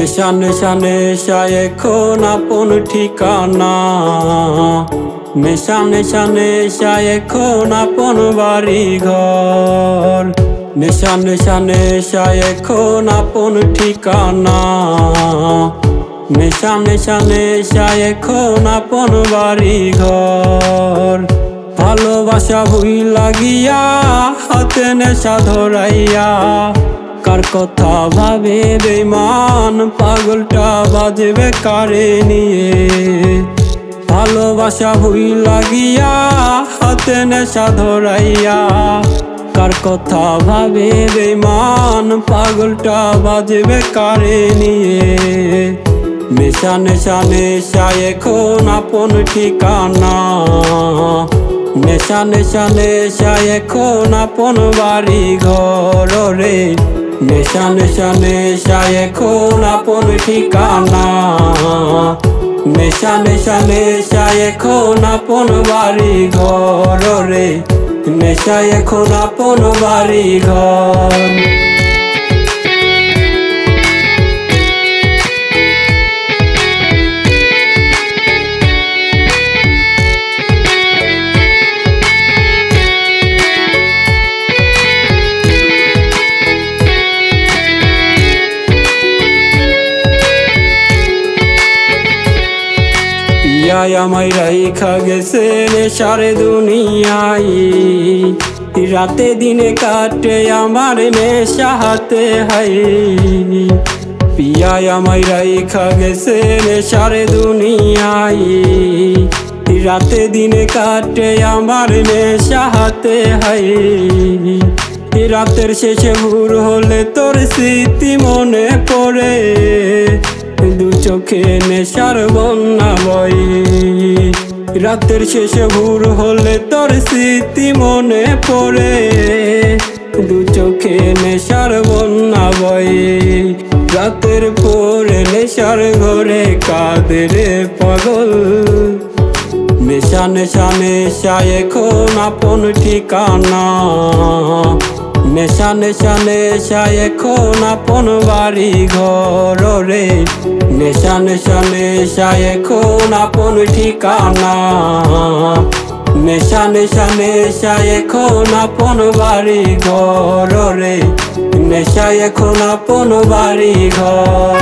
নেশা নেশা নেশা এখন আপন ঠিকানা। নেশা নেশা নেশা এখন আপন বাড়ি ঘর। নেশা নেশা নেশা এখন আপন ঠিকানা। নেশা নেশা নেশা এখন আপন বাড়ি ঘর। ভালোবাসা ভুইলা গিয়া হাতে নেশা ধরাইয়া কার কথা ভাবে বেঈমান পাগলটা বাজবে কারে নিয়ে। ভালোবাসা ভুইলা গিয়া হাতে নেশা ধরাইয়া কার কথা ভাবে বেঈমান পাগলটা বাজবে কারে নিয়ে। নেশা নেশা নেশা এখন আপন ঠিকানা। নেশা নেশা নেশা এখন আপন বাড়ি ঘর রে। নেশা নেশা নেশা এখন আপন ঠিকানা। নেশা নেশা নেশা এখন আপন বাড়ি ঘর রে। নেশা এখন আপন বাড়ি ঘর। আমায় রাইখা গেছে নেশার দুনিয়ায়। রাতে দিনে কাটে আমার নেশা হাতে হাই। পিয়া আমায় রাইখা গেছে নেশার দুনিয়ায়। রাতে দিনে কাটে আমার নেশা হাতে হাই। রাতের শেষে ভোর হলে তোর স্মৃতি মনে পড়ে। দু চোখে নেশার বন্যা বয়। রাতের শেষে ভোর হলে তোর স্মৃতি মনে পড়ে। দু চোখে নেশার বন্যা বয়। রাতের পরে নেশার ঘরে কাঁদে রে পাগল। নেশা নেশা নেশা এখন আপন ঠিকানা। নেশা নেশা নেশা এখন আপন বাড়ি ঘর রে। নেশা নেশা নেশা এখন আপন ঠিকানা। নেশা নেশা নেশা এখন আপন বাড়ি ঘর রে। নেশা এখন আপন বাড়ি ঘর।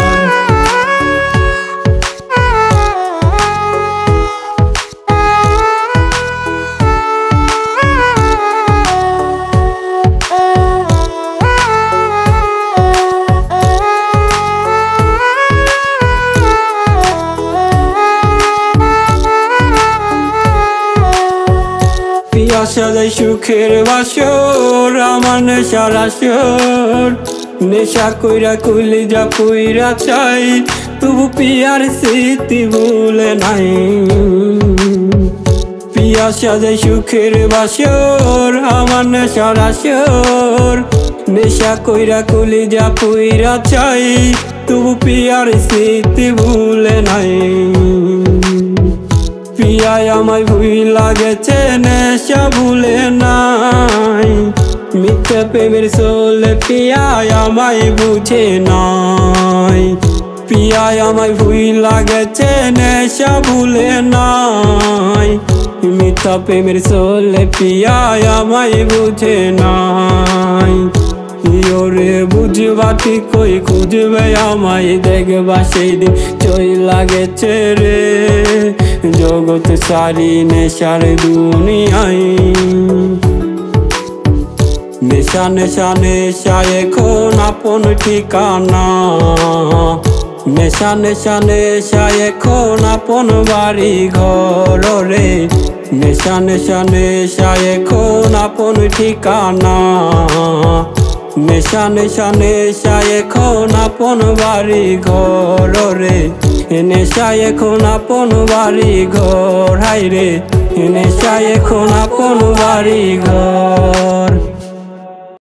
পিয়া সাজাই সুখের বাসর আমার নেশার আসর। নেশা কইরা কইলে যা কইরা চাই তবু পিয়ার স্মৃতি ভুলে নাই। পিয়া সাজাই সুখের বাসর আমার নেশার আসর। নেশা কইরা কইলে যা কইরা চাই তবু পিয়ার স্মৃতি ভুলে নাই। পিয়া আমায় ভুইলা গেছে নেশা ভুলে নাই। মিথ্যা প্রেমের চলে পিয়া আমায় বুঝে নাই। পিয়া আমায় ভুইলা গেছে নেশা ভুলে নাই। মিথ্যা প্রেমের চলে পিয়া আমায় বুঝে নাই। ওরে বুঝবা ঠিক কই খুঁজবে আমায় দেখবা সেই দিন চইলা গেছে রে। জগৎ সারি নেশার দুনিয়ায়। নেশা নেশা নেশা এখন আপন ঠিকানা। নেশা নেশা নেশা এখন আপন বাড়ি ঘর রে। নেশা নেশা নেশা এখন আপন ঠিকানা। নেশা নেশা নেশা এখন আপন বাড়ি ঘর রে। নেশা এখন আপন বাড়ি ঘর হাই রে। নেশা এখন আপন বাড়ি ঘর।